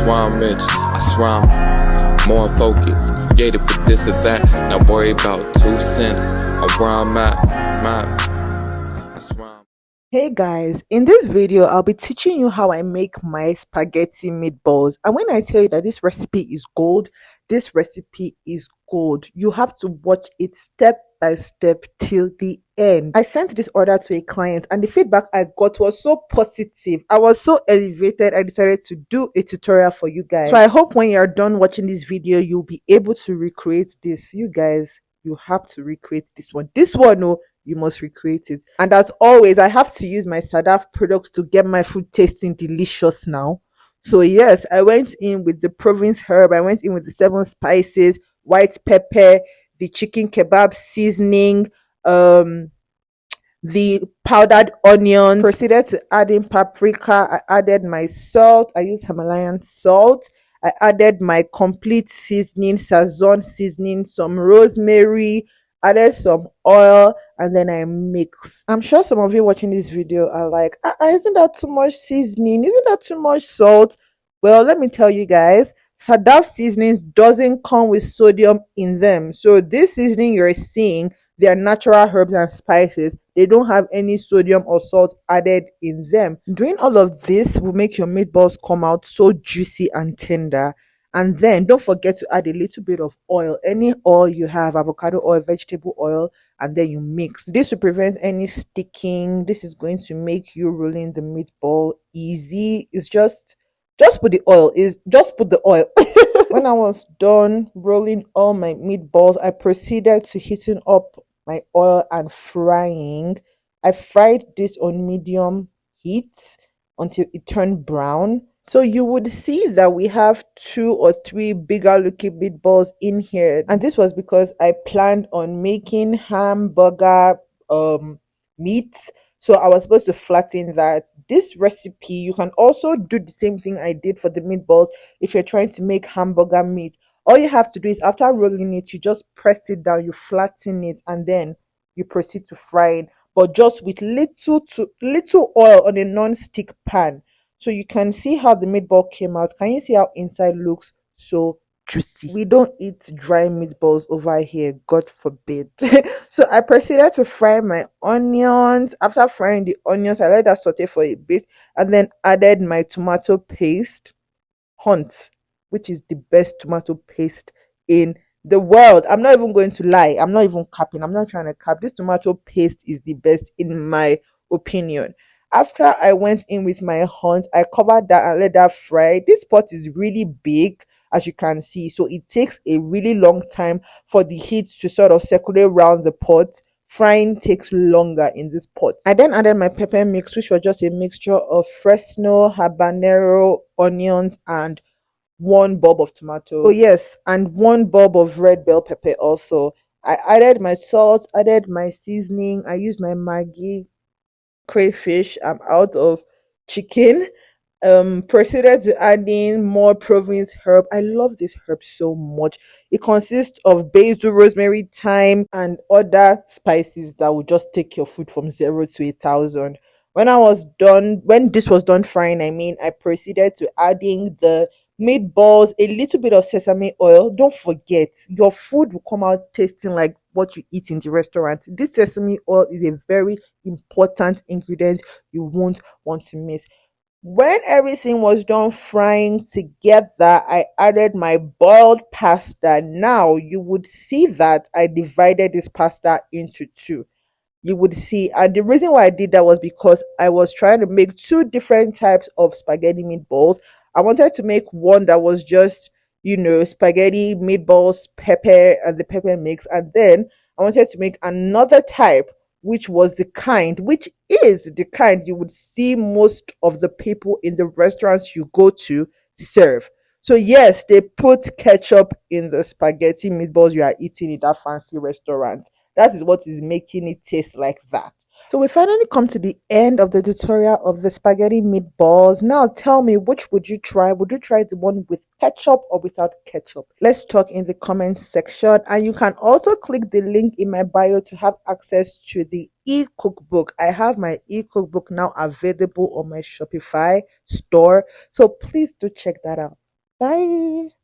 swear I'm rich, I swear I'm more focused. Created for this or that, not worry about 2 cents or where I'm at. I swear I'm. Hey guys, in this video I'll be teaching you how I make my spaghetti meatballs. And when I tell you that this recipe is gold, this recipe is gold. You have to watch it step by step till the end. I sent this order to a client and the feedback I got was so positive. I was so elevated, I decided to do a tutorial for you guys. So I hope when you're done watching this video, you'll be able to recreate this. You guys, you have to recreate this one. This one, oh, you must recreate it. And as always, I have to use my Sadaf products to get my food tasting delicious now. So yes, I went in with the province herb, I went in with the 7 spices, white pepper, the chicken kebab seasoning, the powdered onion. Proceeded to add in paprika. I added my salt. I used Himalayan salt. I added my complete seasoning, sazon seasoning, some rosemary, added some oil, and then I mix. I'm sure some of you watching this video are like, isn't that too much seasoning? Isn't that too much salt? Well, let me tell you guys, Sadaf seasonings doesn't come with sodium in them. So this seasoning you're seeing, they are natural herbs and spices. They don't have any sodium or salt added in them. Doing all of this will make your meatballs come out so juicy and tender. And then don't forget to add a little bit of oil, any oil you have, avocado oil, vegetable oil, and then you mix. This will prevent any sticking. This is going to make you rolling the meatball easy. It's just put the oil. Just put the oil. When I was done rolling all my meatballs, I proceeded to heating up my oil and frying. I fried this on medium heat until it turned brown. So you would see that we have 2 or 3 bigger looking meatballs in here. And this was because I planned on making hamburger meat. So I was supposed to flatten that. This recipe, you can also do the same thing I did for the meatballs if you're trying to make hamburger meat. All you have to do is after rolling it, you just press it down, you flatten it, and then you proceed to fry it, but just with little oil on a non-stick pan. So you can see how the meatball came out. Can you see how inside looks so juicy? We don't eat dry meatballs over here, God forbid. So I proceeded to fry my onions. After frying the onions, I let that saute for a bit and then added my tomato paste, Hunt, which is the best tomato paste in the world. I'm not even going to lie. I'm not even capping. I'm not trying to cap. This tomato paste is the best in my opinion. After I went in with my Hunt, I covered that and let that fry. This pot is really big, as you can see, so it takes a really long time for the heat to sort of circulate around the pot. Frying takes longer in this pot. I then added my pepper mix, which was just a mixture of Fresno, habanero, onions, and 1 bulb of tomato. Oh yes, and 1 bulb of red bell pepper also. I added my salt, added my seasoning. I used my Maggi crayfish. I'm out of chicken. Proceeded to add in more province herb. I love this herb so much. It consists of basil, rosemary, thyme, and other spices that will just take your food from 0 to 1,000. When this was done frying, I proceeded to adding the meatballs, a little bit of sesame oil. Don't forget, your food will come out tasting like what you eat in the restaurant. This sesame oil is a very important ingredient you won't want to miss. When everything was done frying together, I added my boiled pasta. Now you would see that I divided this pasta into 2. You would see, and the reason why I did that was because I was trying to make 2 different types of spaghetti meatballs. I wanted to make one that was just, spaghetti meatballs, pepper, and the pepper mix, and then I wanted to make another type, which is the kind you would see most of the people in the restaurants you go to serve. So yes, they put ketchup in the spaghetti meatballs you are eating in that fancy restaurant. That is what is making it taste like that. So we finally come to the end of the tutorial of the spaghetti meatballs. Now tell me, which would you try? Would you try the one with ketchup or without ketchup? Let's talk in the comments section. And you can also click the link in my bio to have access to the e-cookbook. I have my e-cookbook now available on my Shopify store. So please do check that out. Bye.